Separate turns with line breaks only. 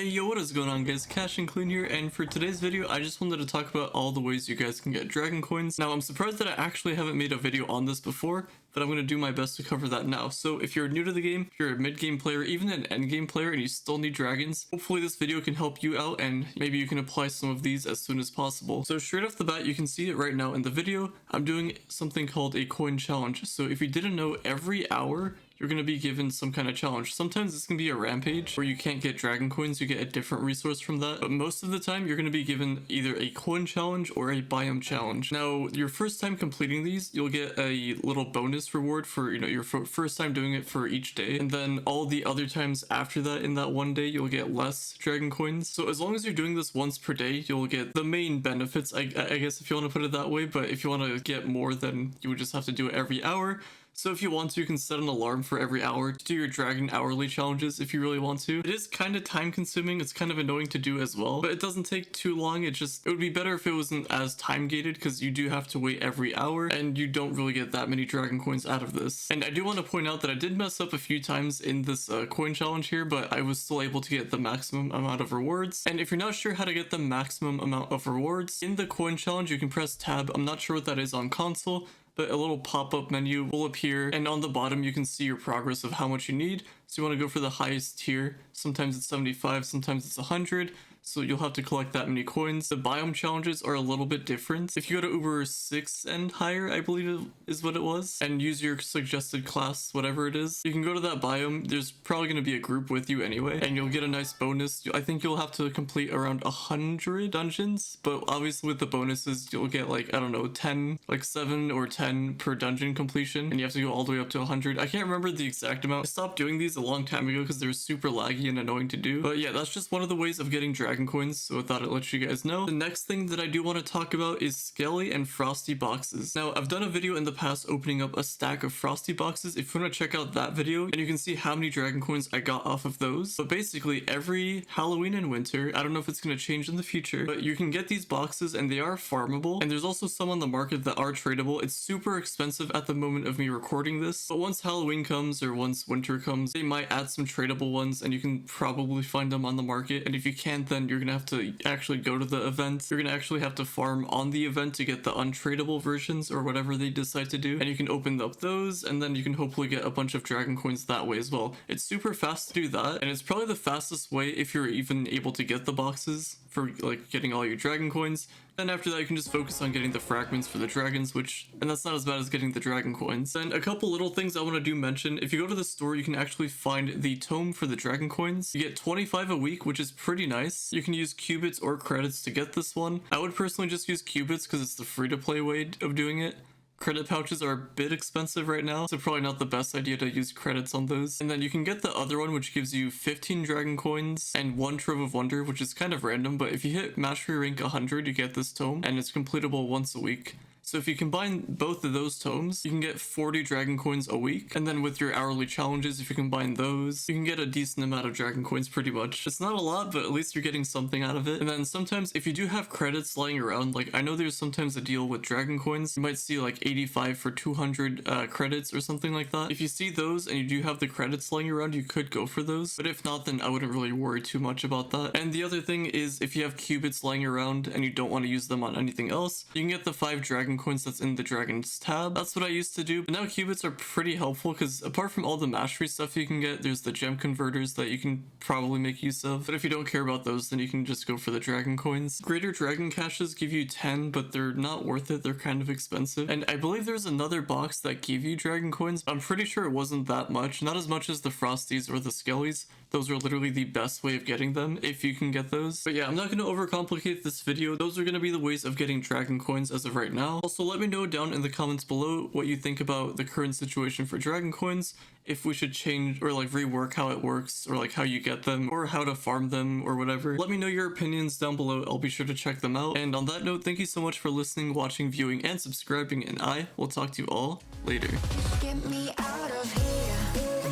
Hey yo, what is going on guys, Cash and Clean here, and for today's video I just wanted to talk about all the ways you guys can get dragon coins. Now I'm surprised that I actually haven't made a video on this before, but I'm going to do my best to cover that now. So if you're new to the game, if you're a mid-game player, even an end-game player and you still need dragons, hopefully this video can help you out and maybe you can apply some of these as soon as possible. So straight off the bat, you can see it right now in the video, I'm doing something called a coin challenge. So if you didn't know, every hour you're going to be given some kind of challenge. Sometimes this can be a rampage where you can't get dragon coins, you get a different resource from that, but most of the time you're going to be given either a coin challenge or a biome challenge. Now your first time completing these, you'll get a little bonus reward for your first time doing it for each day, and then all the other times after that in that one day you'll get less dragon coins. So as long as you're doing this once per day, you'll get the main benefits, I guess, if you want to put it that way. But if you want to get more, then you would just have to do it every hour. So if you want to, you can set an alarm for every hour to do your dragon hourly challenges if you really want to. It is kind of time consuming, it's kind of annoying to do as well, but it doesn't take too long. It would be better if it wasn't as time gated, because you do have to wait every hour and you don't really get that many dragon coins out of this. And I do want to point out that I did mess up a few times in this coin challenge here, but I was still able to get the maximum amount of rewards. And if you're not sure how to get the maximum amount of rewards in the coin challenge, you can press tab. I'm not sure what that is on console, but a little pop-up menu will appear, and on the bottom you can see your progress of how much you need. So you want to go for the highest tier. Sometimes it's 75, sometimes it's 100. So you'll have to collect that many coins. The biome challenges are a little bit different. If you go to Uber 6 and higher, I believe is what it was, and use your suggested class, whatever it is, you can go to that biome. There's probably going to be a group with you anyway, and you'll get a nice bonus. I think you'll have to complete around 100 dungeons, but obviously with the bonuses, you'll get like, I don't know, 10, like 7 or 10 per dungeon completion, and you have to go all the way up to 100. I can't remember the exact amount. I stopped doing these a long time ago because they were super laggy and annoying to do. But yeah, that's just one of the ways of getting dragon coins, so I thought I'd let you guys know. The next thing that I do want to talk about is scaly and frosty boxes. Now I've done a video in the past opening up a stack of frosty boxes. If you want to check out that video, and you can see how many dragon coins I got off of those. But basically every Halloween and winter, I don't know if it's going to change in the future, but you can get these boxes and they are farmable, and there's also some on the market that are tradable. It's super expensive at the moment of me recording this, but once Halloween comes or once winter comes, they might add some tradable ones and you can probably find them on the market. And if you can't, then you're gonna have to actually go to the event. You're gonna actually have to farm on the event to get the untradable versions or whatever they decide to do, and you can open up those, and then you can hopefully get a bunch of dragon coins that way as well. It's super fast to do that, and it's probably the fastest way if you're even able to get the boxes for like getting all your dragon coins. Then after that you can just focus on getting the fragments for the dragons, and that's not as bad as getting the dragon coins. Then a couple little things I want to mention. If you go to the store, you can actually find the tome for the dragon coins. You get 25 a week, which is pretty nice. You can use qubits or credits to get this one. I would personally just use qubits because it's the free-to-play way of doing it. Credit pouches are a bit expensive right now, so probably not the best idea to use credits on those. And then you can get the other one, which gives you 15 dragon coins and 1 Trove of Wonder, which is kind of random, but if you hit mastery rank 100, you get this tome, and it's completable once a week. So if you combine both of those tomes, you can get 40 dragon coins a week. And then with your hourly challenges, if you combine those, you can get a decent amount of dragon coins pretty much. It's not a lot, but at least you're getting something out of it. And then sometimes if you do have credits lying around, like I know there's sometimes a deal with dragon coins, you might see like 85 for 200 credits or something like that. If you see those and you do have the credits lying around, you could go for those. But if not, then I wouldn't really worry too much about that. And the other thing is, if you have qubits lying around and you don't want to use them on anything else, you can get the 5 dragon coins that's in the dragons tab. That's what I used to do, but now qubits are pretty helpful because apart from all the mastery stuff you can get, there's the gem converters that you can probably make use of. But if you don't care about those, then you can just go for the dragon coins. Greater dragon caches give you 10, but they're not worth it. They're kind of expensive. And I believe there's another box that gave you dragon coins. I'm pretty sure it wasn't that much, not as much as the frosties or the skellies. Those are literally the best way of getting them if you can get those. But yeah, I'm not going to overcomplicate this video. Those are going to be the ways of getting dragon coins as of right now. Also, let me know down in the comments below what you think about the current situation for dragon coins, if we should change or like rework how it works, or like how you get them, or how to farm them, or whatever. Let me know your opinions down below. I'll be sure to check them out. And on that note, thank you so much for listening, watching, viewing, and subscribing, and I will talk to you all later.
Get me out of here.